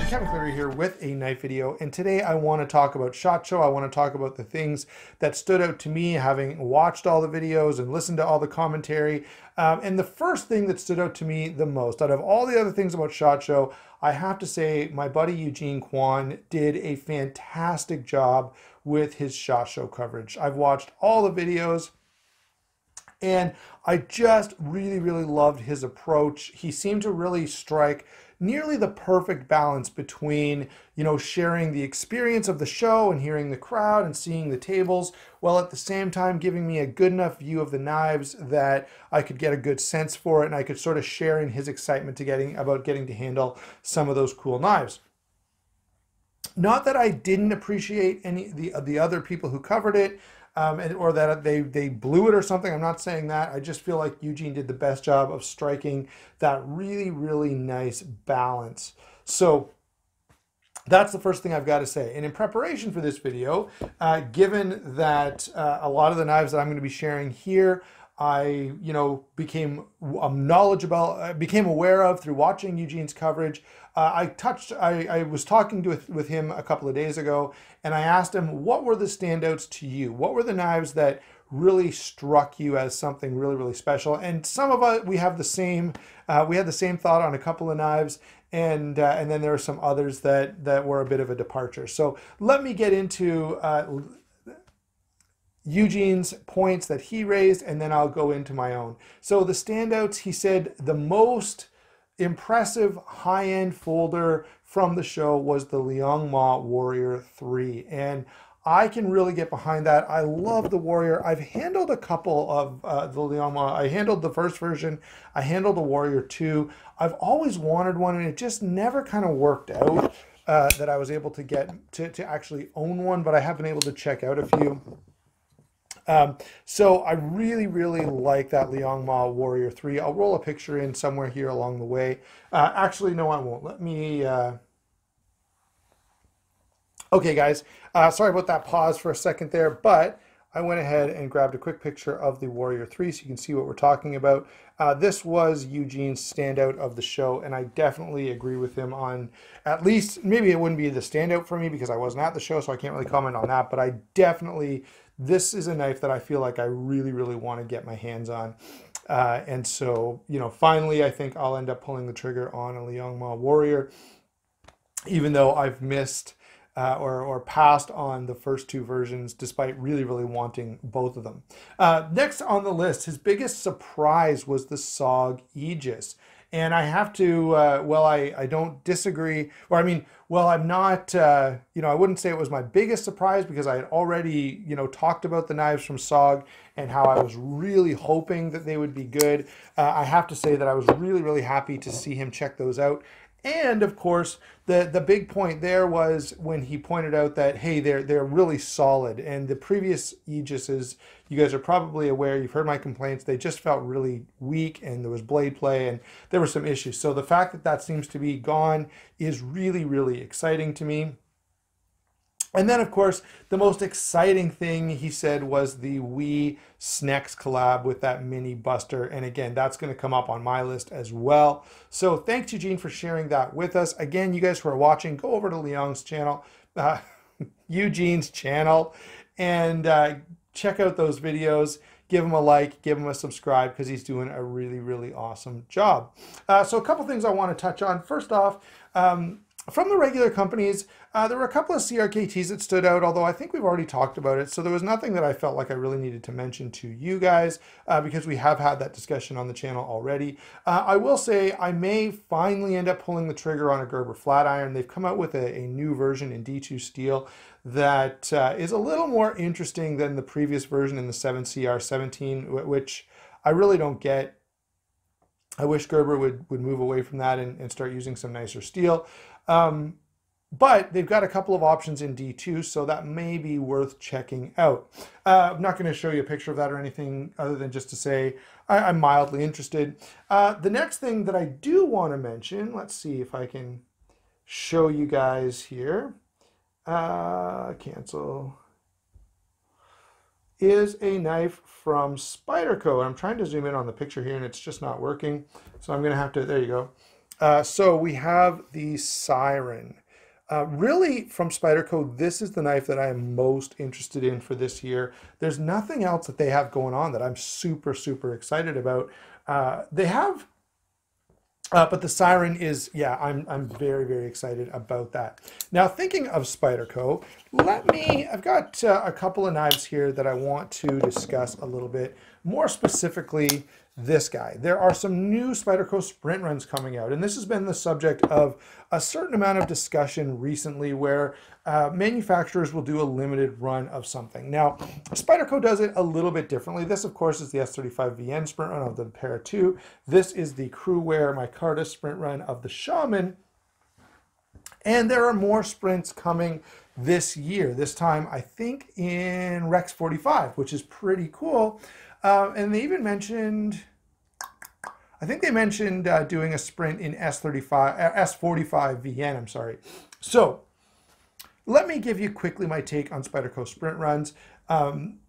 Kevin Cleary here with a knife video, and today I want to talk about SHOT Show. I want to talk about the things that stood out to me having watched all the videos and listened to all the commentary. And the first thing that stood out to me the most out of all the other things about SHOT Show, I have to say my buddy Eugene Kwan did a fantastic job with his SHOT Show coverage. I've watched all the videos, and I just really loved his approach. He seemed to really strike nearly the perfect balance between, sharing the experience of the show and hearing the crowd and seeing the tables, while at the same time giving me a good enough view of the knives that I could get a good sense for it, and I could sort of share in his excitement about getting to handle some of those cool knives. Not that I didn't appreciate any of the other people who covered it, or that they blew it or something. I'm not saying that. I just feel like Eugene did the best job of striking that really nice balance. So that's the first thing I've got to say. And in preparation for this video, given that a lot of the knives that I'm going to be sharing here, I, became knowledgeable, became aware of through watching Eugene's coverage. I was talking with him a couple of days ago, and I asked him, what were the standouts to you? What were the knives that really struck you as something really special? And some of us, we had the same thought on a couple of knives, and then there are some others that were a bit of a departure. So let me get into Eugene's points that he raised, and then I'll go into my own. So the standouts, he said the most impressive high-end folder from the show was the Liang Ma Warrior 3, and I can really get behind that. I love the Warrior. I've handled a couple of the Liang Ma. I handled the first version. I handled the Warrior 2. I've always wanted one, and it just never kind of worked out that I was able to get to actually own one, but I have been able to check out a few. So I really like that Liang Ma Warrior 3. I'll roll a picture in somewhere here along the way. Actually, no, I won't. Let me... Okay, guys. Sorry about that pause for a second there, but I went ahead and grabbed a quick picture of the Warrior 3 so you can see what we're talking about. This was Eugene's standout of the show, and I definitely agree with him on, at least, maybe it wouldn't be the standout for me because I wasn't at the show, so I can't really comment on that, but I definitely... This is a knife that I feel like I really want to get my hands on. And so, finally, I think I'll end up pulling the trigger on a Liang Ma Warrior, even though I've missed or passed on the first two versions, despite really wanting both of them. Next on the list, his biggest surprise was the SOG Aegis. And I have to, I don't disagree, or I mean, I'm not, I wouldn't say it was my biggest surprise because I had already, talked about the knives from SOG and how I was really hoping that they would be good. I have to say that I was really happy to see him check those out. And of course, the big point there was when he pointed out that, hey, they're really solid. And the previous Aegises, you guys are probably aware, you've heard my complaints, they just felt really weak and there was blade play and there were some issues. So the fact that that seems to be gone is really exciting to me. And then, of course, the most exciting thing he said was the WE Snex collab with that mini buster. And again, that's going to come up on my list as well. So thanks, Eugene, for sharing that with us. Again, you guys who are watching, go over to Liang's channel, Eugene's channel, and check out those videos. Give him a like, give him a subscribe, because he's doing a really awesome job. So a couple things I want to touch on. First off, from the regular companies, there were a couple of CRKTs that stood out, although I think we've already talked about it. So there was nothing that I felt like I really needed to mention to you guys because we have had that discussion on the channel already. I will say I may finally end up pulling the trigger on a Gerber flat iron. They've come out with a new version in D2 steel that is a little more interesting than the previous version in the 7CR17, which I really don't get. I wish Gerber would move away from that and start using some nicer steel. But they've got a couple of options in D2, so that may be worth checking out. I'm not going to show you a picture of that or anything other than just to say I'm mildly interested. The next thing that I do want to mention, let's see if I can show you guys here. Cancel. Is a knife from Spyderco. I'm trying to zoom in on the picture here and it's just not working. So I'm going to have to, there you go. So we have the Siren. Really, from Spyderco, this is the knife that I am most interested in for this year. There's nothing else that they have going on that I'm super, super excited about. They have, but the Siren is, yeah, I'm very, very excited about that. Now, thinking of Spyderco, I've got a couple of knives here that I want to discuss a little bit, more specifically this guy. There are some new Spyderco sprint runs coming out, and this has been the subject of a certain amount of discussion recently where manufacturers will do a limited run of something. Now, Spyderco does it a little bit differently. This, of course, is the S35VN sprint run of the Para 2. This is the Crewwear Micarta sprint run of the Shaman. And there are more sprints coming this year. This time, I think, in Rex 45, which is pretty cool. And they even mentioned, I think they mentioned doing a sprint in S45 VN, I'm sorry. So let me give you quickly my take on Spyderco sprint runs. And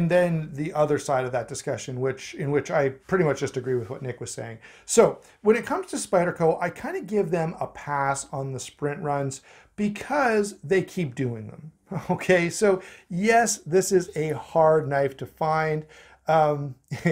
then the other side of that discussion, in which I pretty much just agree with what Nick was saying. So when it comes to Spyderco, I kind of give them a pass on the sprint runs because they keep doing them. Okay, so yes, this is a hard knife to find.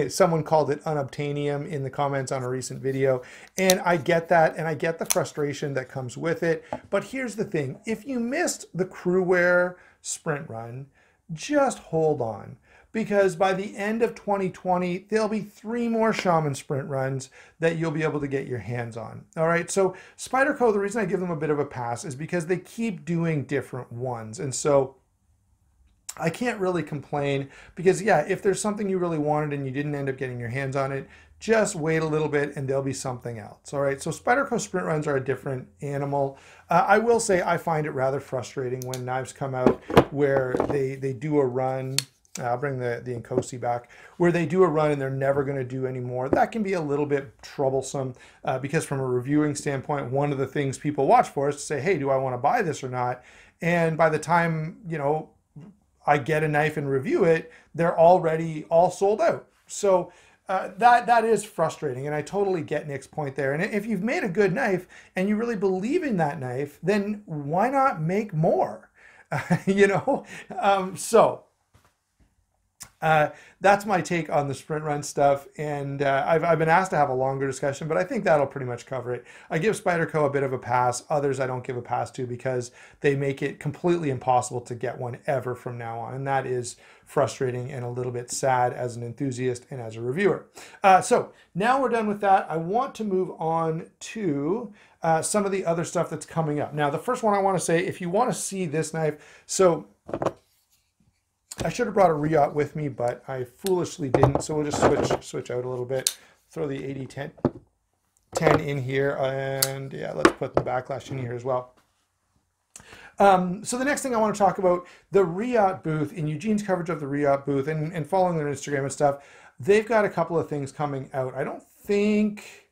Someone called it unobtainium in the comments on a recent video, and I get that, and I get the frustration that comes with it. But here's the thing: if you missed the Crewwear sprint run, just hold on, because by the end of 2020, there'll be 3 more Shaman sprint runs that you'll be able to get your hands on. All right, so Spyderco, the reason I give them a bit of a pass is because they keep doing different ones, and so I can't really complain because, yeah, if there's something you really wanted and you didn't end up getting your hands on it, just wait a little bit and there'll be something else. All right, so Spyderco sprint runs are a different animal. I will say I find it rather frustrating when knives come out where they do a run. I'll bring the Inkosi back, where they do a run and they're never going to do any more. That can be a little bit troublesome because from a reviewing standpoint, one of the things people watch for is to say, hey, do I want to buy this or not? And by the time, you know, I get a knife and review it, they're already all sold out. So that is frustrating, and I totally get Nick's point there. And if you've made a good knife and you really believe in that knife, then why not make more? You know? That's my take on the sprint run stuff, and I've been asked to have a longer discussion, but I think that'll pretty much cover it. I give Spyderco a bit of a pass. Others I don't give a pass to because they make it completely impossible to get one ever from now on, and that is frustrating and a little bit sad as an enthusiast and as a reviewer. So now we're done with that. I want to move on to some of the other stuff that's coming up. Now, the first one I want to say, if you want to see this knife, so I should have brought a Riot with me, but I foolishly didn't. So we'll just switch out a little bit. Throw the 80-10 in here, and yeah, let's put the Backlash in here as well. So the next thing I want to talk about, the Riot booth, in Eugene's coverage of the Riot booth and following their Instagram and stuff, they've got a couple of things coming out. I don't think,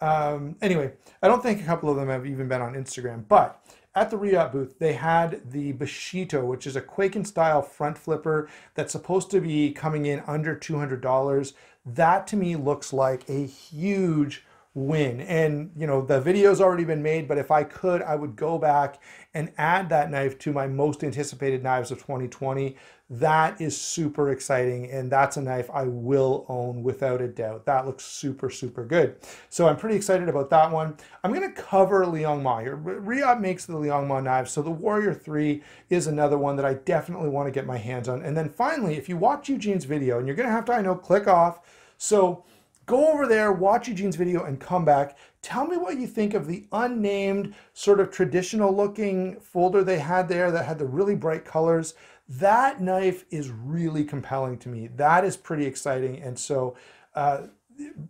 anyway, I don't think a couple of them have even been on Instagram, but at the Riot booth, they had the Bushido, which is a Quaken style front flipper that's supposed to be coming in under $200. That to me looks like a huge win. And you know, the video's already been made, but if I could, I would go back and add that knife to my most anticipated knives of 2020. That is super exciting, and that's a knife I will own without a doubt. That looks super, super good. So I'm pretty excited about that one. I'm going to cover Liangma. Riot makes the Liangma knives, so the Warrior 3 is another one that I definitely want to get my hands on. And then finally, if you watch Eugene's video, and you're going to have to, I know, click off. So go over there, watch Eugene's video, and come back. Tell me what you think of the unnamed, sort of traditional looking folder they had there that had the really bright colors. That knife is really compelling to me. That is pretty exciting. And so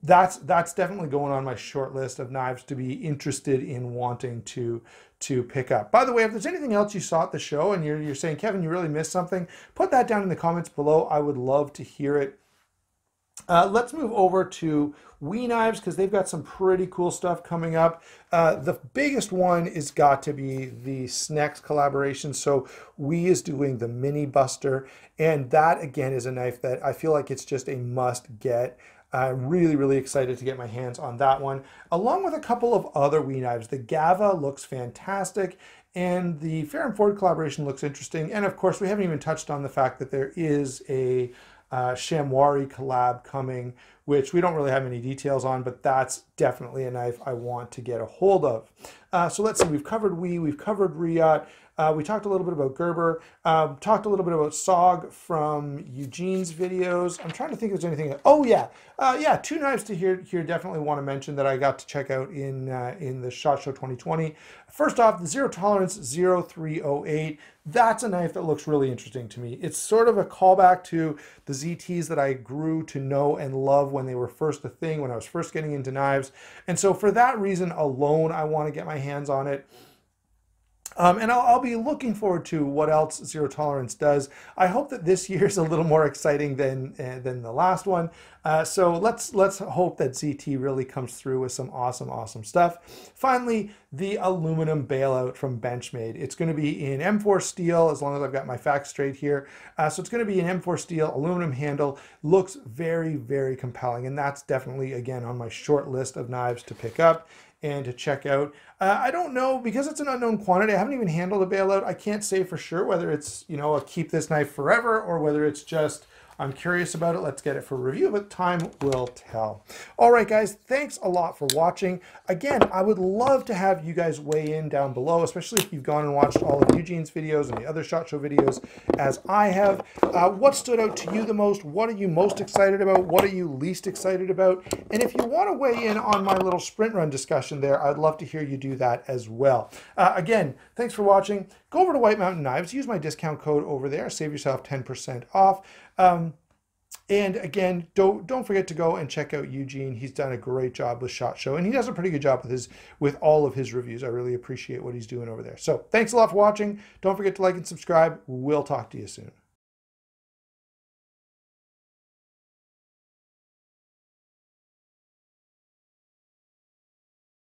that's definitely going on my short list of knives to be interested in wanting to pick up. By the way, if there's anything else you saw at the show and you're saying, Kevin, you really missed something, put that down in the comments below. I would love to hear it. Let's move over to WE Knives because they've got some pretty cool stuff coming up. The biggest one is got to be the Snex collaboration. So WE is doing the Mini Buster, and that again is a knife that I feel like it's just a must get. Really, really excited to get my hands on that one, along with a couple of other WE knives. The Gava looks fantastic, and the Ferrum Ford collaboration looks interesting. And of course, we haven't even touched on the fact that there is a Shamwari collab coming, which we don't really have any details on, but that's definitely a knife I want to get a hold of. So let's see, we've covered WE, we've covered Riyot. We talked a little bit about Gerber, talked a little bit about SOG from Eugene's videos. I'm trying to think if there's anything. Oh yeah, yeah, two knives to here definitely want to mention that I got to check out in the SHOT Show 2020. First off, the Zero Tolerance 0308. That's a knife that looks really interesting to me. It's sort of a callback to the ZTs that I grew to know and love when they were first a thing, when I was first getting into knives. And so for that reason alone, I want to get my hands on it. And I'll be looking forward to what else Zero Tolerance does. I hope that this year is a little more exciting than the last one. So let's hope that ZT really comes through with some awesome stuff. Finally, the aluminum bailout from Benchmade. It's going to be in M4 steel, as long as I've got my facts straight here. So it's going to be an M4 steel aluminum handle. Looks very compelling, and that's definitely, again, on my short list of knives to pick up and to check out. I don't know, because it's an unknown quantity. I haven't even handled a bailout. I can't say for sure whether it's, you know, a keep this knife forever or whether it's just I'm curious about it. Let's get it for review, but time will tell. All right, guys, thanks a lot for watching. Again, I would love to have you guys weigh in down below, especially if you've gone and watched all of Eugene's videos and the other SHOT Show videos as I have. What stood out to you the most? What are you most excited about? What are you least excited about? And if you want to weigh in on my little sprint run discussion there, I'd love to hear you do that as well. Again, thanks for watching. Go over to White Mountain Knives, use my discount code over there, save yourself 10% off. And again, don't forget to go and check out Eugene. He's done a great job with SHOT Show, and he does a pretty good job with all of his reviews. I really appreciate what he's doing over there. So thanks a lot for watching. Don't forget to like and subscribe. We'll talk to you soon.